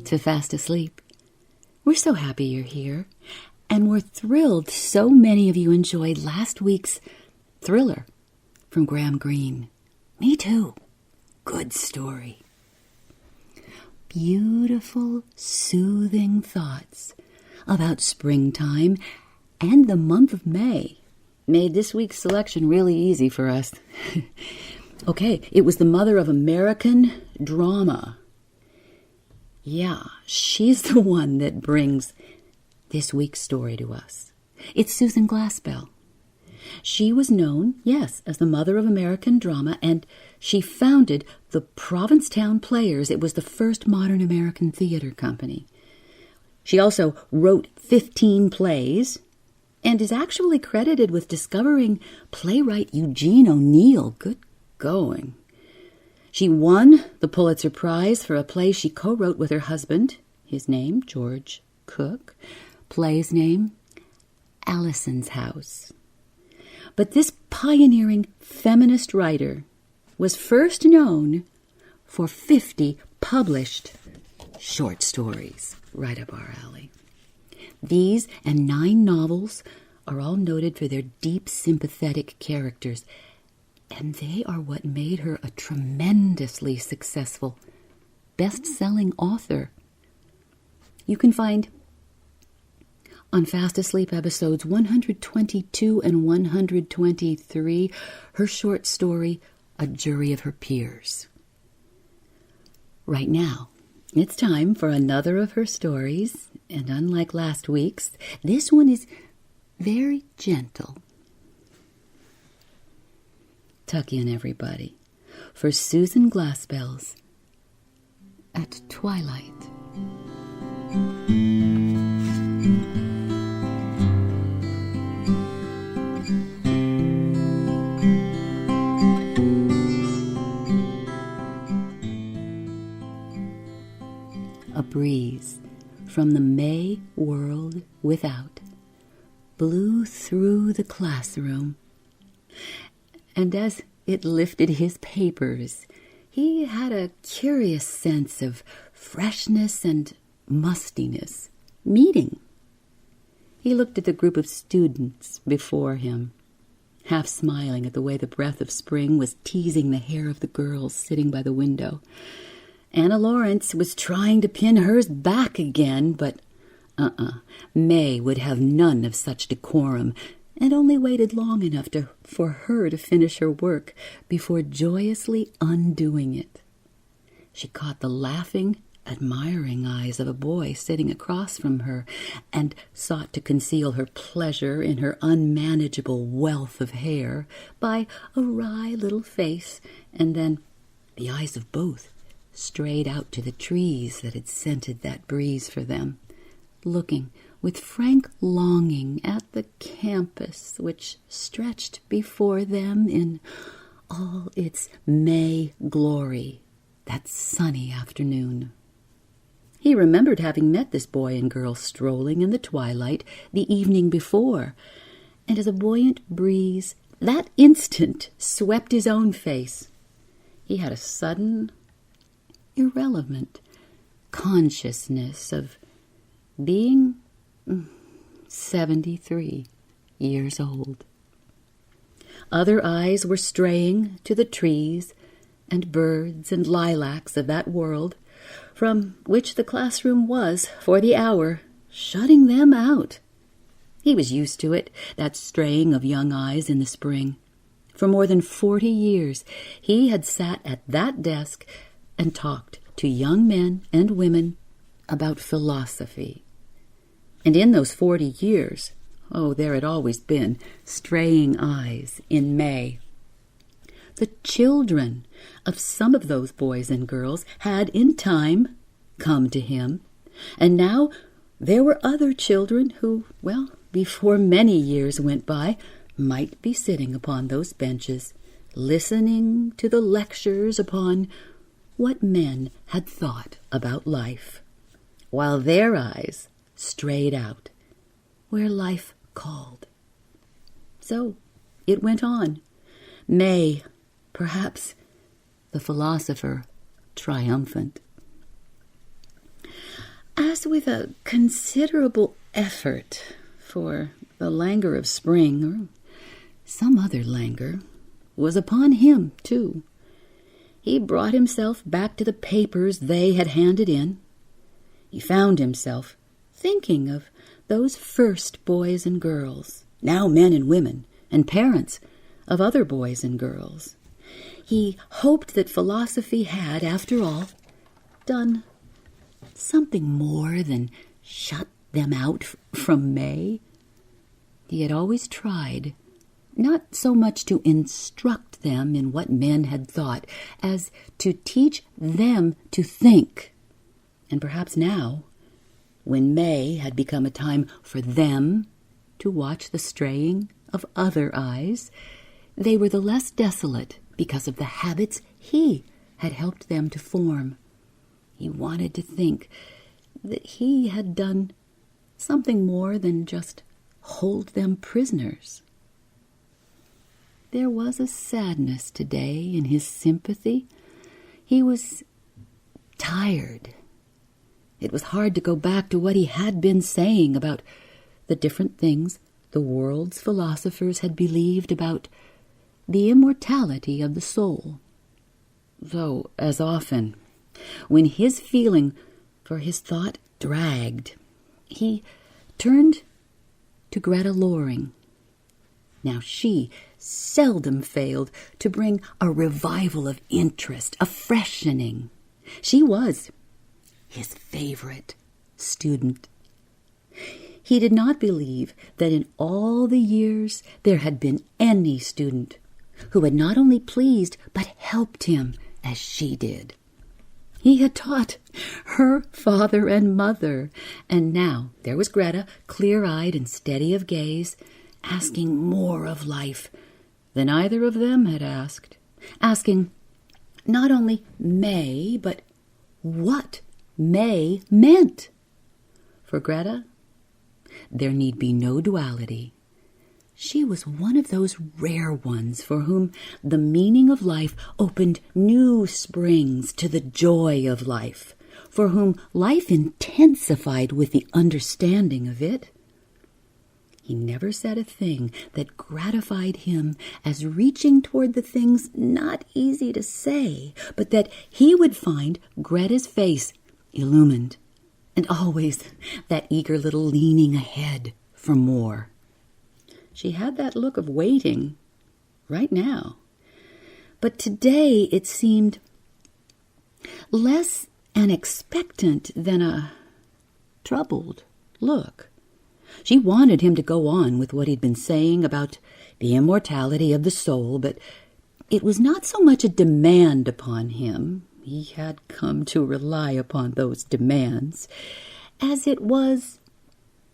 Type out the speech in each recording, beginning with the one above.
to Fast Asleep. We're so happy you're here, and we're thrilled so many of you enjoyed last week's thriller from Graham Greene. Me too. Good story. Beautiful, soothing thoughts about springtime and the month of May made this week's selection really easy for us. Okay, it was the mother of American drama. Yeah, she's the one that brings this week's story to us. It's Susan Glaspell. She was known, yes, as the mother of American drama, and she founded the Provincetown Players. It was the first modern American theater company. She also wrote 15 plays and is actually credited with discovering playwright Eugene O'Neill. Good going. She won the Pulitzer Prize for a play she co-wrote with her husband, his name, George Cook, play's name, Allison's House. But this pioneering feminist writer was first known for 50 published short stories, right up our alley. These and 9 novels are all noted for their deep, sympathetic characters, and they are what made her a tremendously successful, best-selling author. You can find on Fast Asleep episodes 122 and 123 her short story, A Jury of Her Peers. Right now, it's time for another of her stories, and unlike last week's, this one is very gentle. Tuck in, everybody, for Susan Glaspell's At Twilight. A breeze from the May world without blew through the classroom, and as it lifted his papers, he had a curious sense of freshness and mustiness meeting. He looked at the group of students before him, half smiling at the way the breath of spring was teasing the hair of the girls sitting by the window. Anna Lawrence was trying to pin hers back again, but May would have none of such decorum, and only waited long enough for her to finish her work before joyously undoing it. She caught the laughing, admiring eyes of a boy sitting across from her, and sought to conceal her pleasure in her unmanageable wealth of hair by a wry little face, and then the eyes of both strayed out to the trees that had scented that breeze for them, looking with frank longing at the campus which stretched before them in all its May glory that sunny afternoon. He remembered having met this boy and girl strolling in the twilight the evening before, and as a buoyant breeze that instant swept his own face, he had a sudden, irrelevant consciousness of being 73 years old. Other eyes were straying to the trees and birds and lilacs of that world from which the classroom was, for the hour, shutting them out. He was used to it, that straying of young eyes in the spring. For more than 40 years he had sat at that desk and talked to young men and women about philosophy. And in those 40 years, there had always been straying eyes in May. The children of some of those boys and girls had in time come to him, and now there were other children who, before many years went by, might be sitting upon those benches, listening to the lectures upon what men had thought about life, while their eyes strayed out where life called. So it went on. May, perhaps the philosopher, triumphant. as with a considerable effort, for the languor of spring, or some other languor, was upon him, too. He brought himself back to the papers they had handed in. He found himself thinking of those first boys and girls, now men and women, and parents of other boys and girls. He hoped that philosophy had, after all, done something more than shut them out from May. He had always tried, not so much to instruct them in what men had thought, as to teach them to think. And perhaps now, when May had become a time for them to watch the straying of other eyes, they were the less desolate because of the habits he had helped them to form. He wanted to think that he had done something more than just hold them prisoners. There was a sadness today in his sympathy. He was tired. It was hard to go back to what he had been saying about the different things the world's philosophers had believed about the immortality of the soul. Though, as often, when his feeling for his thought dragged, he turned to Greta Loring. Now she seldom failed to bring a revival of interest, a freshening. She was his favorite student. He did not believe that in all the years there had been any student who had not only pleased but helped him as she did. He had taught her father and mother, and now there was Greta, clear-eyed and steady of gaze, asking more of life than either of them had asked, asking not only May, but what May meant. For Greta, there need be no duality. She was one of those rare ones for whom the meaning of life opened new springs to the joy of life, for whom life intensified with the understanding of it. He never said a thing that gratified him as reaching toward the things not easy to say, but that he would find Greta's face illumined, and always that eager little leaning ahead for more. She had that look of waiting right now, but today it seemed less an expectant than a troubled look. She wanted him to go on with what he'd been saying about the immortality of the soul, but it was not so much a demand upon him, he had come to rely upon those demands, as it was,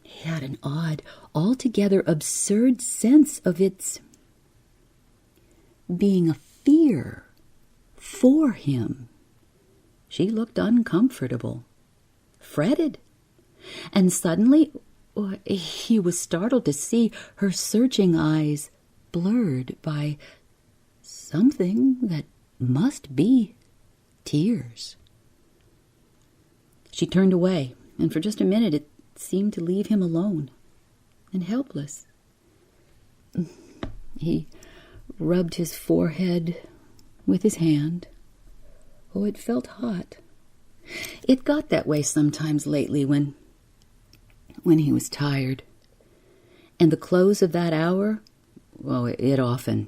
he had an odd, altogether absurd sense of its being a fear for him. She looked uncomfortable, fretted, and suddenly he was startled to see her searching eyes blurred by something that must be tears. She turned away, and for just a minute it seemed to leave him alone and helpless. He rubbed his forehead with his hand. Oh, it felt hot. It got that way sometimes lately when he was tired. And the close of that hour, it often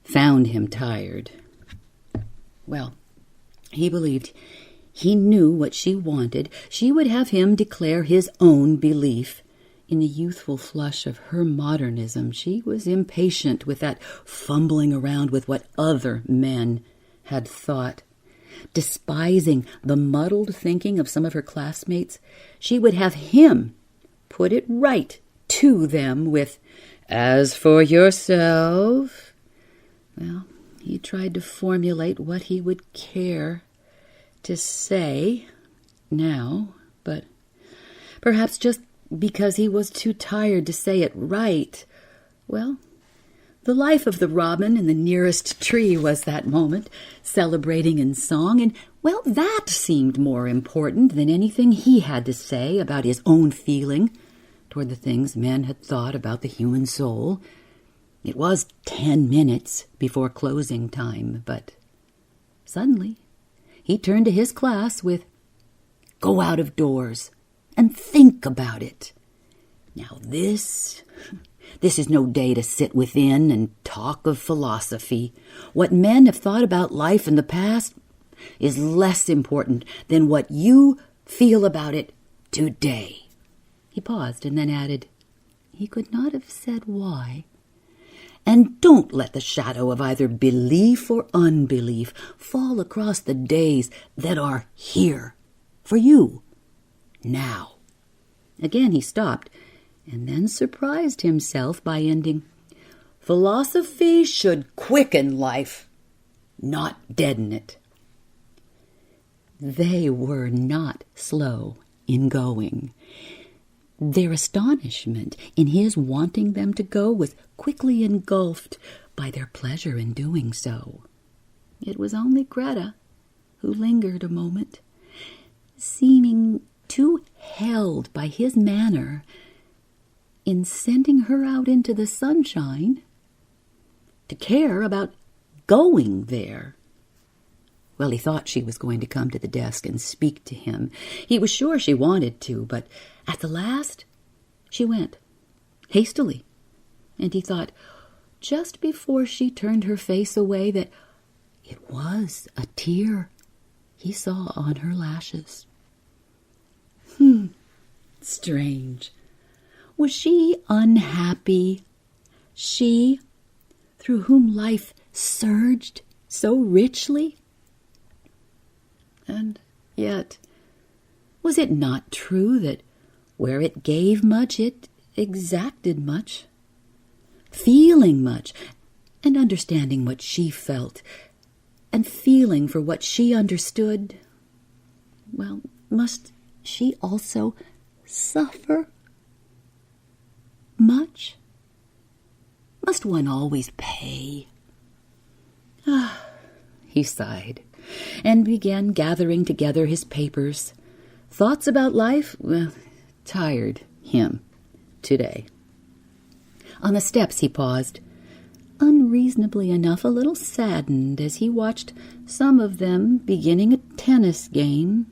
found him tired. Well, he believed he knew what she wanted. She would have him declare his own belief. In the youthful flush of her modernism, she was impatient with that fumbling around with what other men had thought. Despising the muddled thinking of some of her classmates, she would have him put it right to them with, "As for yourself..." Well, he tried to formulate what he would care to say now, but perhaps just because he was too tired to say it right, The life of the robin in the nearest tree was that moment, celebrating in song, and, well, that seemed more important than anything he had to say about his own feeling toward the things men had thought about the human soul. It was 10 minutes before closing time, but suddenly he turned to his class with, "Go out of doors and think about it. Now this is no day to sit within and talk of philosophy. What men have thought about life in the past is less important than what you feel about it today." He paused and then added, he could not have said why, "And don't let the shadow of either belief or unbelief fall across the days that are here for you now." Again he stopped, and then surprised himself by ending, "Philosophy should quicken life, not deaden it." They were not slow in going. Their astonishment in his wanting them to go was quickly engulfed by their pleasure in doing so. It was only Greta who lingered a moment, seeming too held by his manner in sending her out into the sunshine to care about going there. Well, he thought she was going to come to the desk and speak to him. He was sure she wanted to, but at the last she went, hastily, and he thought, just before she turned her face away, that it was a tear he saw on her lashes. Strange. Was she unhappy? She, through whom life surged so richly? And yet, was it not true that where it gave much, it exacted much? Feeling much, and understanding what she felt, and feeling for what she understood, well, must she also suffer much? Must one always pay? He sighed and began gathering together his papers. Thoughts about life, well, tired him today. On the steps he paused, unreasonably enough a little saddened as he watched some of them beginning a tennis game.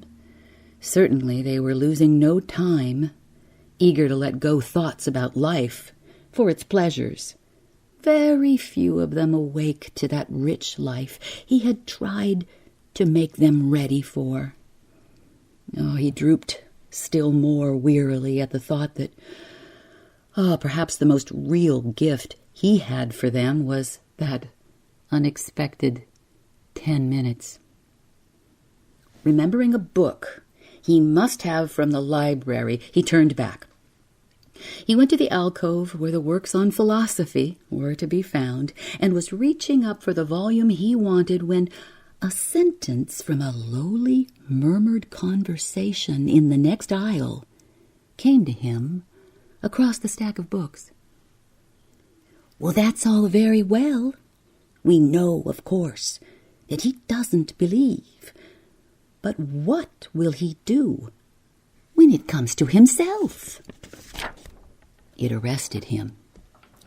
Certainly they were losing no time, eager to let go thoughts about life for its pleasures. Very few of them awake to that rich life he had tried to make them ready for. He drooped still more wearily at the thought that perhaps the most real gift he had for them was that unexpected 10 minutes. Remembering a book he must have from the library, he turned back. He went to the alcove where the works on philosophy were to be found, and was reaching up for the volume he wanted when a sentence from a lowly, murmured conversation in the next aisle came to him across the stack of books. "Well, that's all very well. We know, of course, that he doesn't believe. But what will he do when it comes to himself?" It arrested him,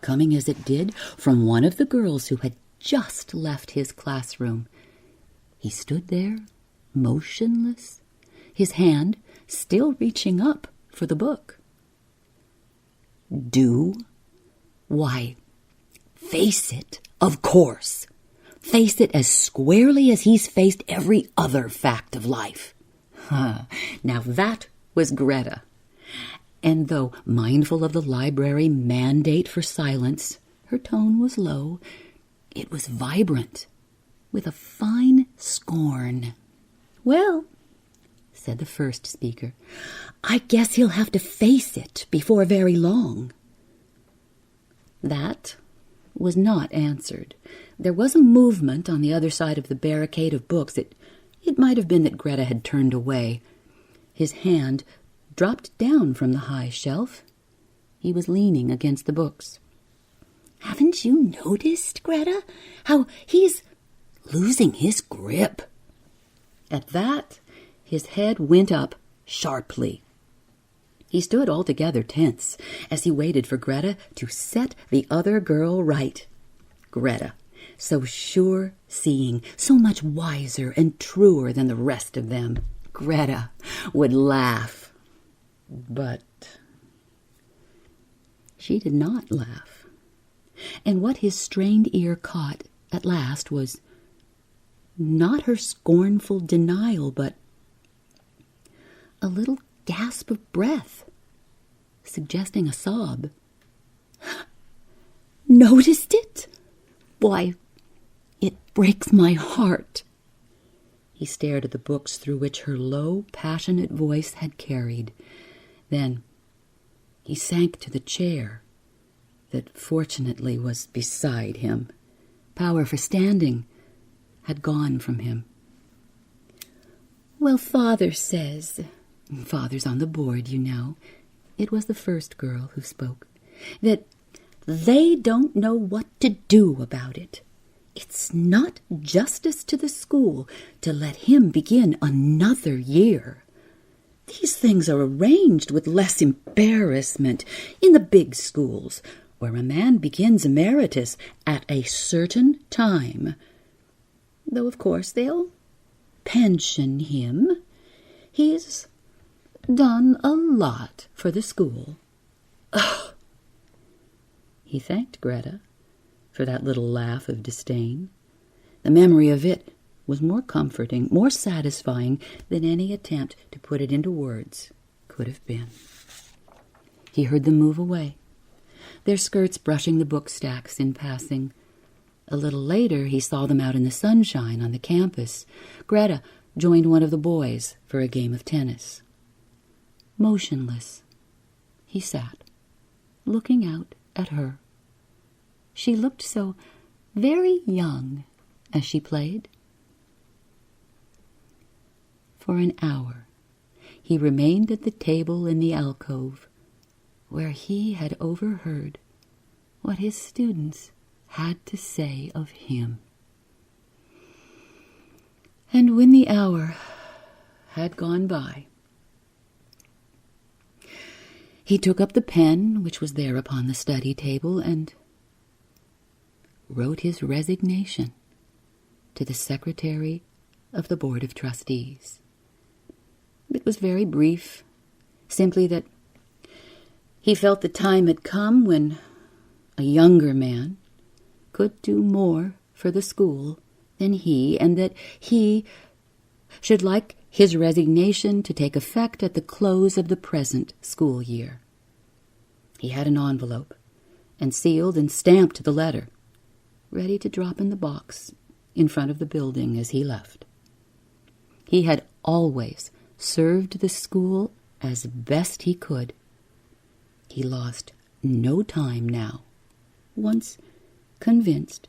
coming as it did from one of the girls who had just left his classroom. He stood there, motionless, his hand still reaching up for the book. Do? Why, face it, of course. Face it as squarely as he's faced every other fact of life. Now that was Greta. And though mindful of the library mandate for silence, her tone was low. It was vibrant, with a fine scorn. "Well," said the first speaker, "I guess he'll have to face it before very long." That was not answered. There was a movement on the other side of the barricade of books. It might have been that Greta had turned away. His hand dropped down from the high shelf. He was leaning against the books. Haven't you noticed, Greta, how he's losing his grip?" At that, his head went up sharply. He stood altogether tense as he waited for Greta to set the other girl right. Greta, so sure-seeing, so much wiser and truer than the rest of them. Greta would laugh. But she did not laugh. And what his strained ear caught at last was not her scornful denial, but a little gasp of breath, suggesting a sob. "Noticed it? Why, it breaks my heart." He stared at the books through which her low, passionate voice had carried. Then he sank to the chair that fortunately was beside him. Power for standing had gone from him. "Well, Father says," Father's on the board, you know, it was the first girl who spoke, "that they don't know what to do about it. It's not justice to the school to let him begin another year. These things are arranged with less embarrassment in the big schools, where a man begins emeritus at a certain time. Though, of course, they'll pension him. He's done a lot for the school." Ugh. He thanked Greta for that little laugh of disdain. The memory of it was more comforting, more satisfying than any attempt to put it into words could have been. He heard them move away, their skirts brushing the book stacks in passing. A little later, he saw them out in the sunshine on the campus. Greta joined one of the boys for a game of tennis. Motionless, he sat, looking out at her. She looked so very young as she played. For an hour, he remained at the table in the alcove, where he had overheard what his students had to say of him. And when the hour had gone by, he took up the pen which was there upon the study table and wrote his resignation to the secretary of the Board of Trustees. It was very brief, simply that he felt the time had come when a younger man could do more for the school than he, and that he should like his resignation to take effect at the close of the present school year. He had an envelope, and sealed and stamped the letter, ready to drop in the box in front of the building as he left. He had always served the school as best he could. He lost no time now, once convinced,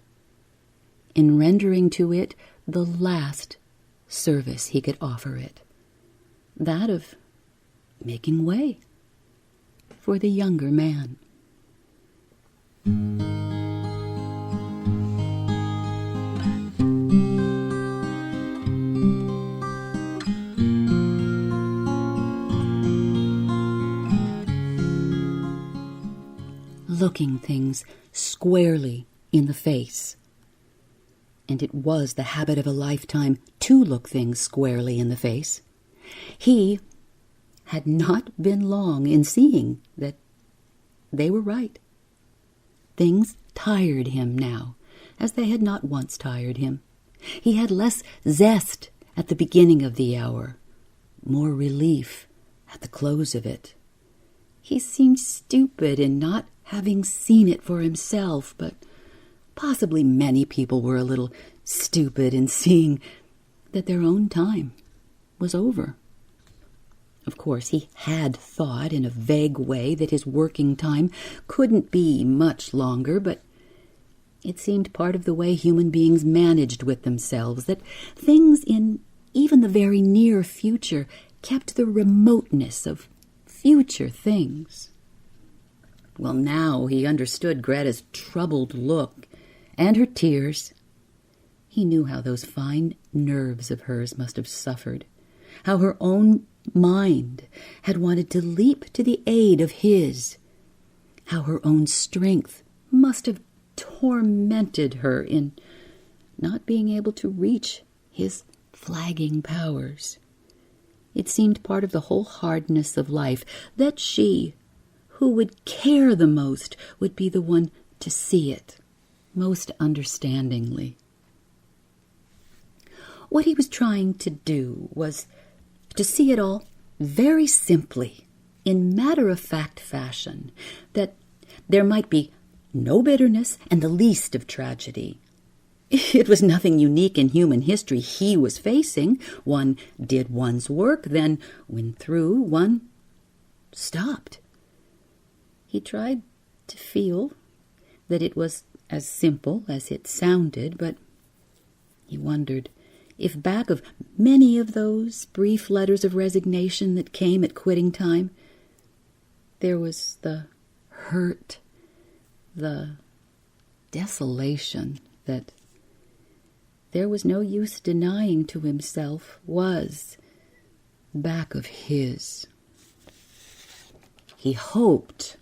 in rendering to it the last service he could offer it, that of making way for the younger man. Looking things squarely in the face. And it was the habit of a lifetime to look things squarely in the face. He had not been long in seeing that they were right. Things tired him now, as they had not once tired him. He had less zest at the beginning of the hour, more relief at the close of it. He seemed stupid in not having seen it for himself, but possibly many people were a little stupid in seeing that their own time was over. Of course, he had thought in a vague way that his working time couldn't be much longer, but it seemed part of the way human beings managed with themselves, that things in even the very near future kept the remoteness of future things. Well, now he understood Greta's troubled look and her tears. He knew how those fine nerves of hers must have suffered, how her own mind had wanted to leap to the aid of his, how her own strength must have tormented her in not being able to reach his flagging powers. It seemed part of the whole hardness of life that she, who would care the most, would be the one to see it most understandingly. What he was trying to do was to see it all very simply, in matter-of-fact fashion, that there might be no bitterness and the least of tragedy. It was nothing unique in human history he was facing. One did one's work, then, when through, one stopped. He tried to feel that it was as simple as it sounded, but he wondered if back of many of those brief letters of resignation that came at quitting time, there was the hurt, the desolation that there was no use denying to himself was back of his. He hoped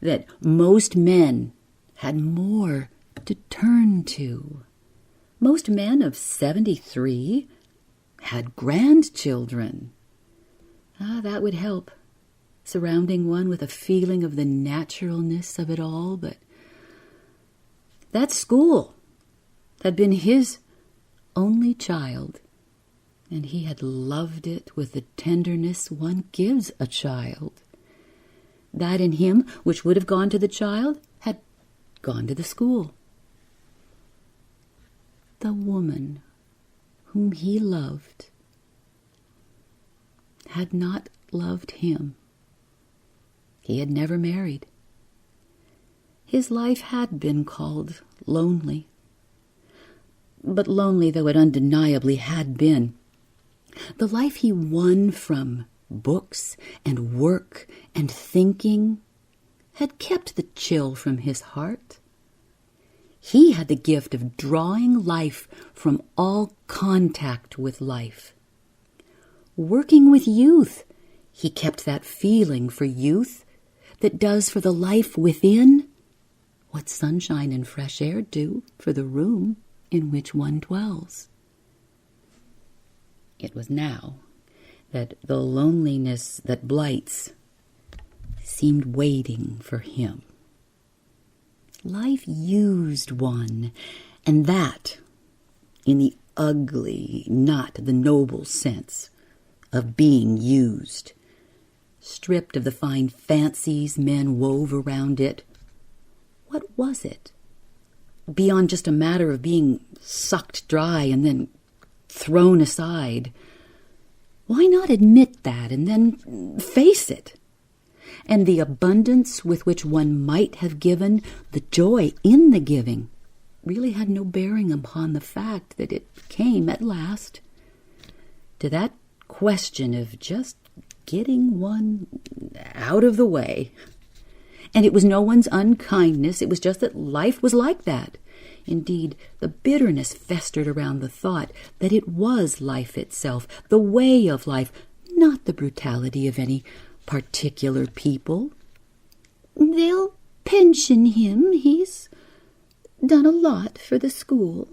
that most men had more to turn to. Most men of 73 had grandchildren. That would help, surrounding one with a feeling of the naturalness of it all. But that school had been his only child, and he had loved it with the tenderness one gives a child. That in him which would have gone to the child had gone to the school. The woman whom he loved had not loved him. He had never married. His life had been called lonely. But lonely though it undeniably had been, the life he won from books and work and thinking had kept the chill from his heart. He had the gift of drawing life from all contact with life. Working with youth, he kept that feeling for youth that does for the life within what sunshine and fresh air do for the room in which one dwells. It was now that the loneliness that blights seemed waiting for him. Life used one, and that in the ugly, not the noble sense of being used, stripped of the fine fancies men wove around it. What was it? Beyond just a matter of being sucked dry and then thrown aside. Why not admit that and then face it? And the abundance with which one might have given, the joy in the giving, really had no bearing upon the fact that it came at last to that question of just getting one out of the way. And it was no one's unkindness, it was just that life was like that. Indeed, the bitterness festered around the thought that it was life itself, the way of life, not the brutality of any particular people. They'll pension him. He's done a lot for the school.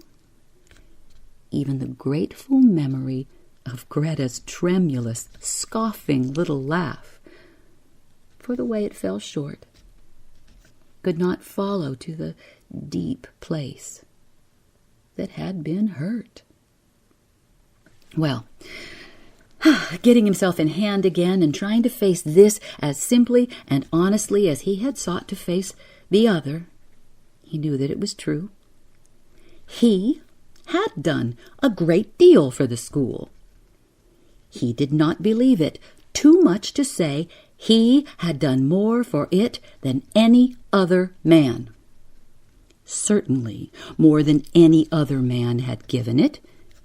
Even the grateful memory of Greta's tremulous, scoffing little laugh, for the way it fell short, could not follow to the deep place that had been hurt. Well, getting himself in hand again and trying to face this as simply and honestly as he had sought to face the other, he knew that it was true. He had done a great deal for the school. He did not believe it too much to say he had done more for it than any other man. Certainly more than any other man had given it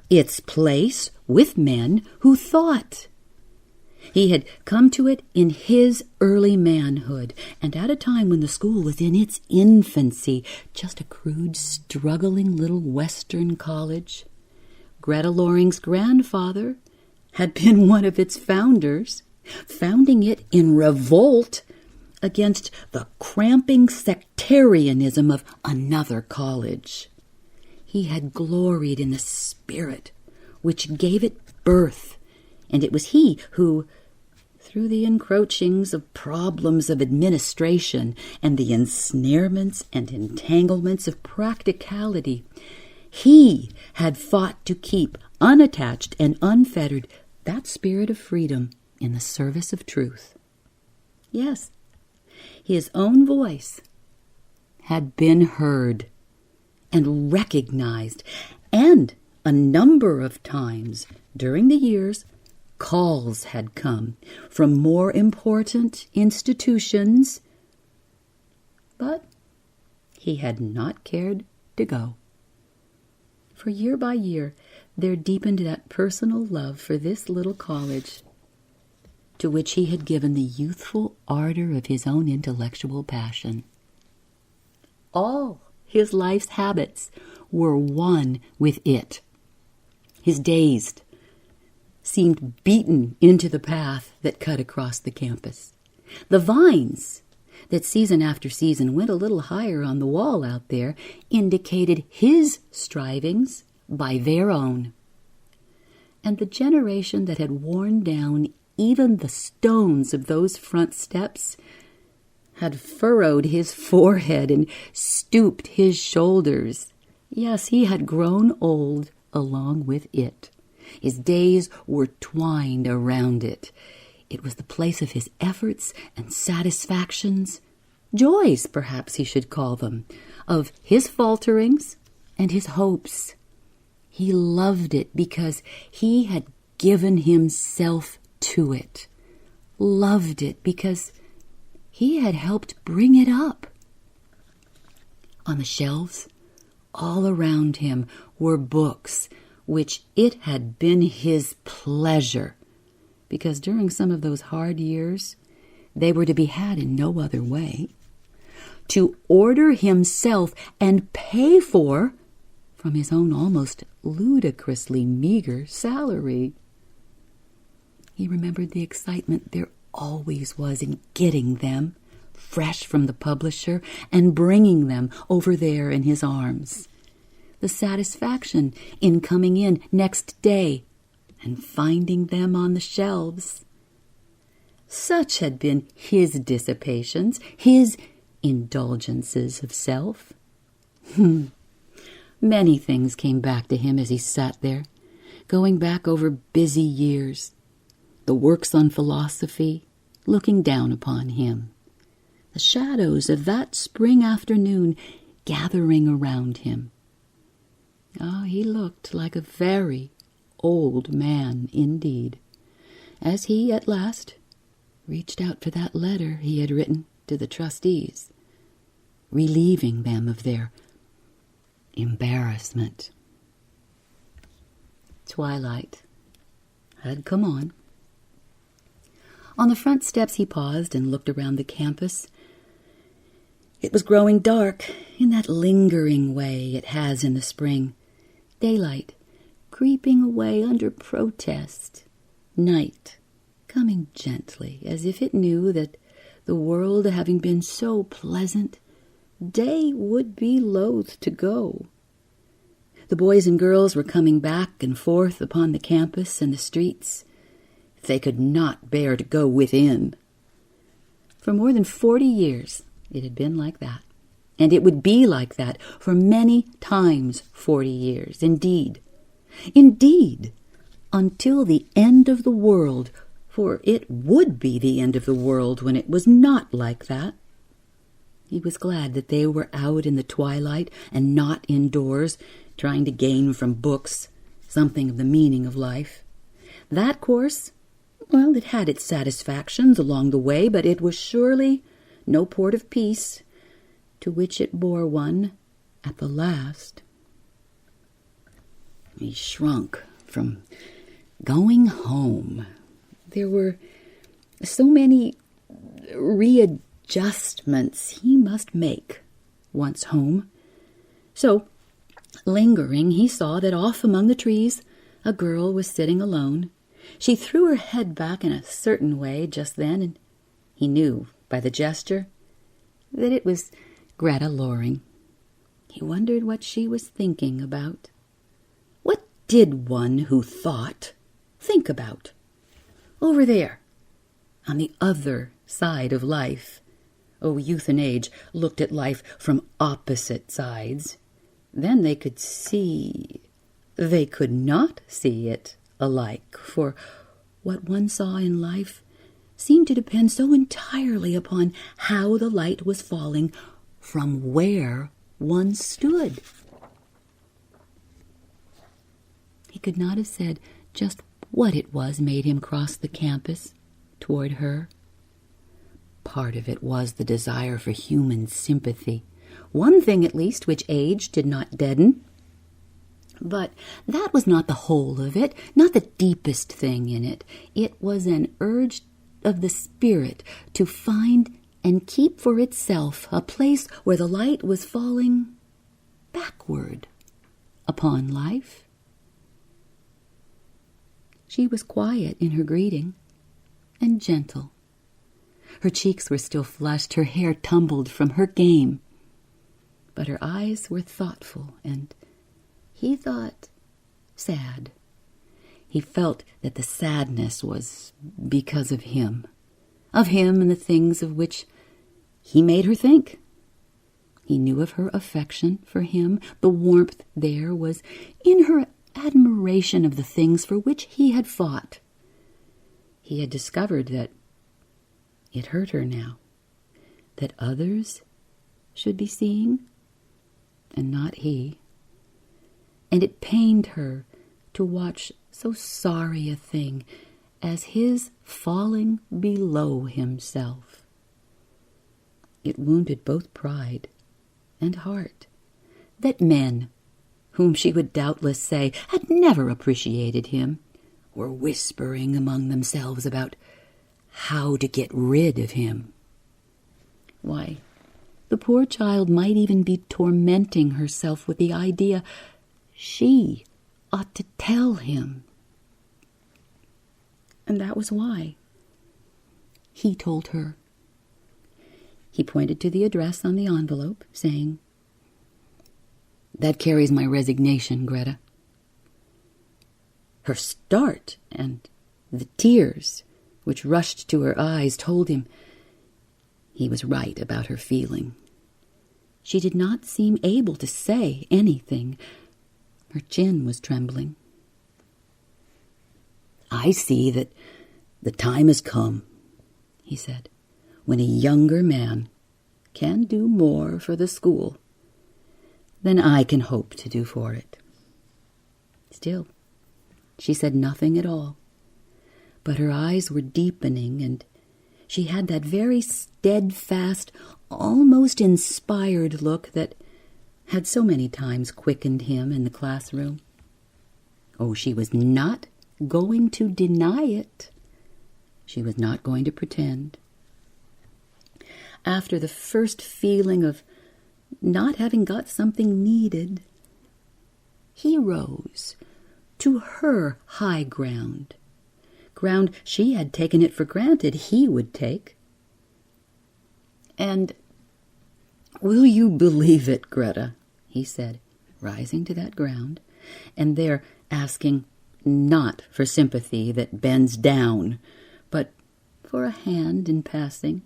its place with men who thought. He had come to it in his early manhood, and at a time when the school was in its infancy, just a crude, struggling little Western college. Greta Loring's grandfather had been one of its founders, founding it in revolt against the cramping sectarianism of another college. He had gloried in the spirit which gave it birth, and it was he who, through the encroachings of problems of administration and the ensnarements and entanglements of practicality, he had fought to keep unattached and unfettered that spirit of freedom in the service of truth. Yes, his own voice had been heard and recognized, and a number of times during the years, calls had come from more important institutions, but he had not cared to go. For year by year, there deepened that personal love for this little college, to which he had given the youthful ardor of his own intellectual passion. All his life's habits were one with it. His days seemed beaten into the path that cut across the campus. The vines that season after season went a little higher on the wall out there indicated his strivings by their own. And the generation that had worn down even the stones of those front steps had furrowed his forehead and stooped his shoulders. Yes, he had grown old along with it. His days were twined around it. It was the place of his efforts and satisfactions, joys perhaps he should call them, of his falterings and his hopes. He loved it because he had given himself to it, loved it because he had helped bring it up. On the shelves, all around him, were books which it had been his pleasure, because during some of those hard years, they were to be had in no other way, to order himself and pay for from his own almost ludicrously meager salary. He remembered the excitement there always was in getting them, fresh from the publisher, and bringing them over there in his arms. The satisfaction in coming in next day and finding them on the shelves. Such had been his dissipations, his indulgences of self. Many things came back to him as he sat there, going back over busy years. The works on philosophy looking down upon him. The shadows of that spring afternoon gathering around him. Oh, he looked like a very old man indeed, as he at last reached out for that letter he had written to the trustees, relieving them of their embarrassment. Twilight had come on. On the front steps he paused and looked around the campus. It was growing dark in that lingering way it has in the spring. Daylight creeping away under protest. Night coming gently, as if it knew that the world having been so pleasant, day would be loath to go. The boys and girls were coming back and forth upon the campus and the streets. They could not bear to go within. For more than 40 years it had been like that, and it would be like that for many times 40 years, indeed, until the end of the world, for it would be the end of the world when it was not like that. He was glad that they were out in the twilight and not indoors, trying to gain from books something of the meaning of life. That course, well, it had its satisfactions along the way, but it was surely no port of peace to which it bore one at the last. He shrunk from going home. There were So many readjustments he must make once home. So, lingering, he saw that off among the trees a girl was sitting alone. She threw her head back in a certain way just then, and he knew by the gesture that it was Greta Loring. He wondered what she was thinking about. What did one who thought think about? Over there, on the other side of life. Oh, youth and age looked at life from opposite sides. Then they could not see it alike, for what one saw in life seemed to depend so entirely upon how the light was falling from where one stood. He could not have said just what it was made him cross the campus toward her. Part of it was the desire for human sympathy, one thing at least which age did not deaden. But that was not the whole of it, not the deepest thing in it. It was an urge of the spirit to find and keep for itself a place where the light was falling backward upon life. She was quiet in her greeting and gentle. Her cheeks were still flushed, her hair tumbled from her game, but her eyes were thoughtful and, he thought, sad. He felt that the sadness was because of him and the things of which he made her think. He knew of her affection for him. The warmth there was in her admiration of the things for which he had fought. He had discovered that it hurt her now, that others should be seeing and not he. And it pained her to watch so sorry a thing as his falling below himself. It wounded both pride and heart that men, whom she would doubtless say had never appreciated him, were whispering among themselves about how to get rid of him. Why, the poor child might even be tormenting herself with the idea she ought to tell him. And that was why he told her. He pointed to the address on the envelope, saying, "That carries my resignation, Greta." Her start and the tears which rushed to her eyes told him he was right about her feeling. She did not seem able to say anything. Her chin was trembling. "I see that the time has come," he said, "when a younger man can do more for the school than I can hope to do for it." Still, she said nothing at all, but her eyes were deepening, and she had that very steadfast, almost inspired look that had so many times quickened him in the classroom. Oh, she was not going to deny it. She was not going to pretend. After the first feeling of not having got something needed, he rose to her high ground she had taken it for granted he would take. "And will you believe it, Greta," he said, rising to that ground, and there asking not for sympathy that bends down, but for a hand in passing.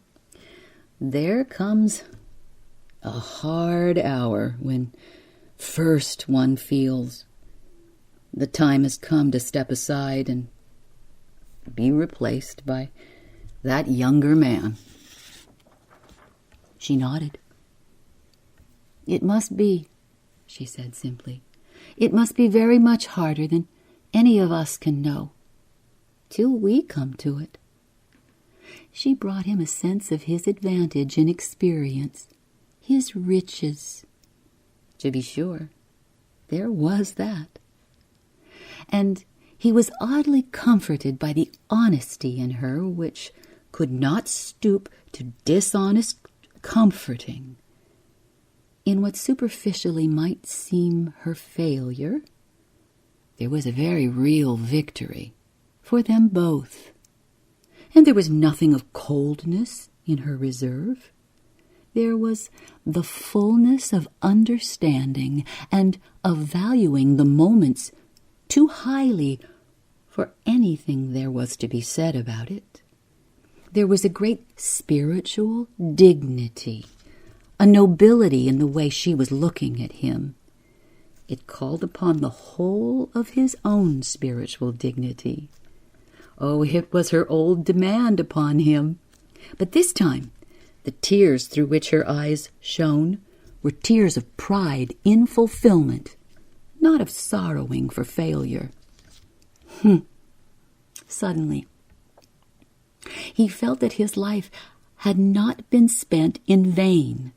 "There comes a hard hour when first one feels the time has come to step aside and be replaced by that younger man." She nodded. "It must be," she said simply. "It must be very much harder than any of us can know, till we come to it." She brought him a sense of his advantage in experience, his riches. To be sure, there was that. And he was oddly comforted by the honesty in her which could not stoop to dishonest comforting. In what superficially might seem her failure, there was a very real victory for them both. And there was nothing of coldness in her reserve. There was the fullness of understanding and of valuing the moments too highly for anything there was to be said about it. There was a great spiritual dignity, a nobility in the way she was looking at him. It called upon the whole of his own spiritual dignity. Oh, it was her old demand upon him. But this time, the tears through which her eyes shone were tears of pride in fulfillment, not of sorrowing for failure. Suddenly, he felt that his life had not been spent in vain,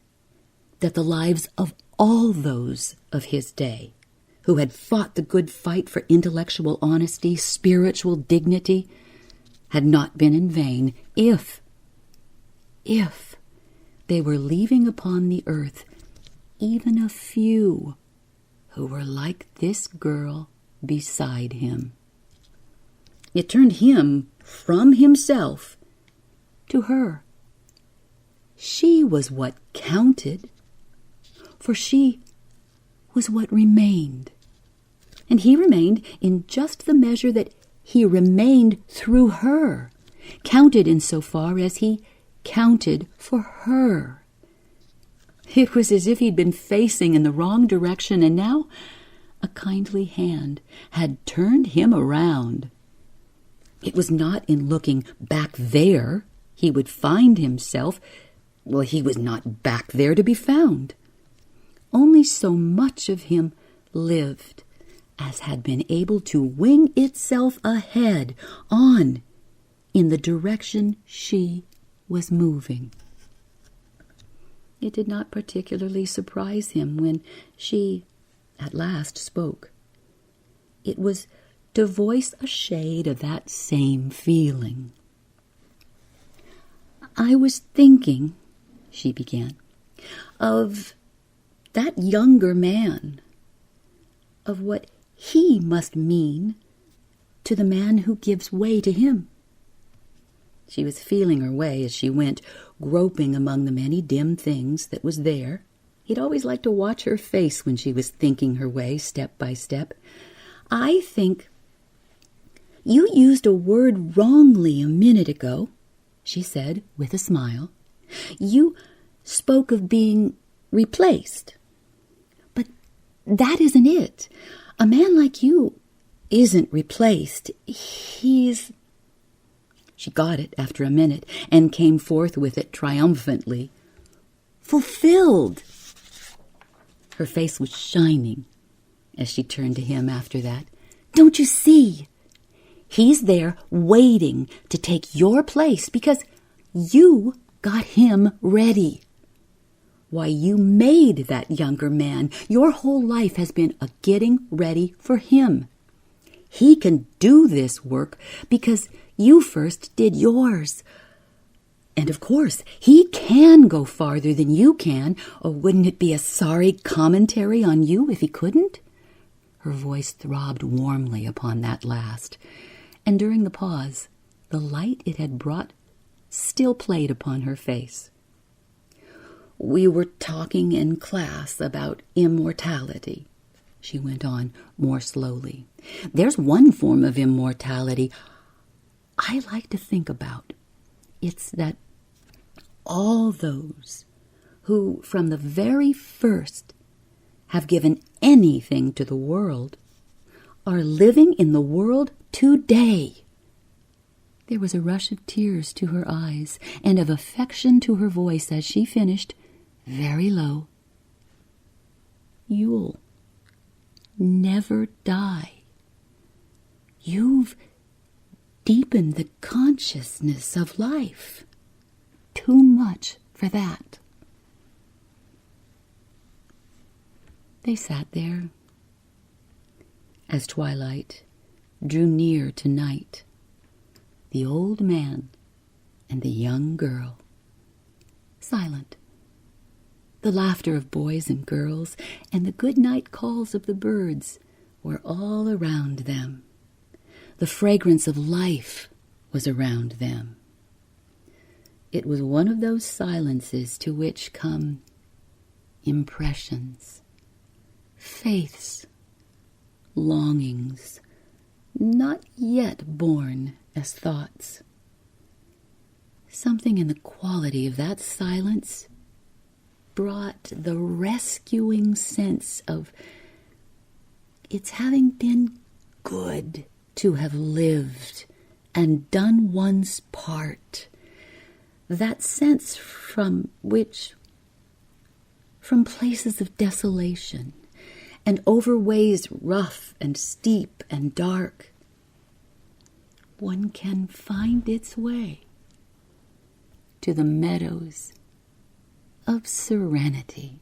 that the lives of all those of his day who had fought the good fight for intellectual honesty, spiritual dignity, had not been in vain if they were leaving upon the earth even a few who were like this girl beside him. It turned him from himself to her. She was what counted, for she was what remained. And he remained in just the measure that he remained through her, counted insofar as he counted for her. It was as if he'd been facing in the wrong direction, and now a kindly hand had turned him around. It was not in looking back there he would find himself. Well, he was not back there to be found. Only so much of him lived as had been able to wing itself ahead, on, in the direction she was moving. It did not particularly surprise him when she at last spoke. It was to voice a shade of that same feeling. "I was thinking," she began, "of that younger man, of what he must mean to the man who gives way to him." She was feeling her way as she went, groping among the many dim things that was there. He'd always liked to watch her face when she was thinking her way step by step. "I think you used a word wrongly a minute ago," she said with a smile. "You spoke of being replaced. But that isn't it. A man like you isn't replaced. He's—" She got it after a minute and came forth with it triumphantly. "Fulfilled." Her face was shining as she turned to him after that. "Don't you see? He's there waiting to take your place because you got him ready. Why, you made that younger man. Your whole life has been a getting ready for him. He can do this work because you first did yours. And of course, he can go farther than you can. Oh, wouldn't it be a sorry commentary on you if he couldn't?" Her voice throbbed warmly upon that last, and during the pause, the light it had brought still played upon her face. "We were talking in class about immortality," she went on more slowly. "There's one form of immortality I like to think about. It's that all those who from the very first have given anything to the world are living in the world today." There was a rush of tears to her eyes and of affection to her voice as she finished, very low, "You'll never die. You've deepened the consciousness of life. Too much for that." They sat there as twilight drew near to night. The old man and the young girl, silent. The laughter of boys and girls and the good-night calls of the birds were all around them. The fragrance of life was around them. It was one of those silences to which come impressions, faiths, longings, not yet born as thoughts. Something in the quality of that silence brought the rescuing sense of its having been good to have lived and done one's part. That sense from places of desolation and over ways rough and steep and dark, one can find its way to the meadows of serenity.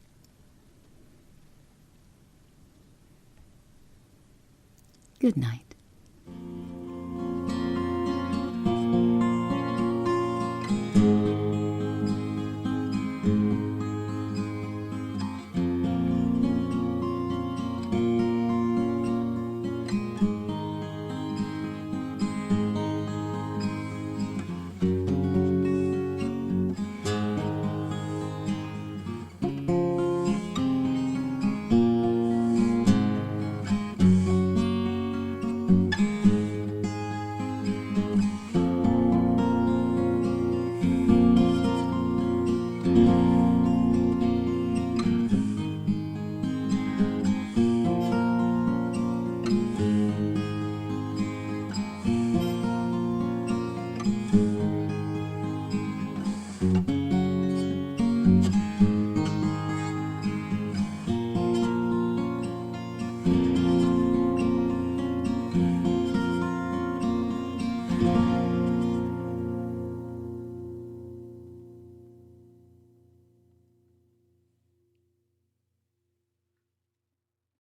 Good night.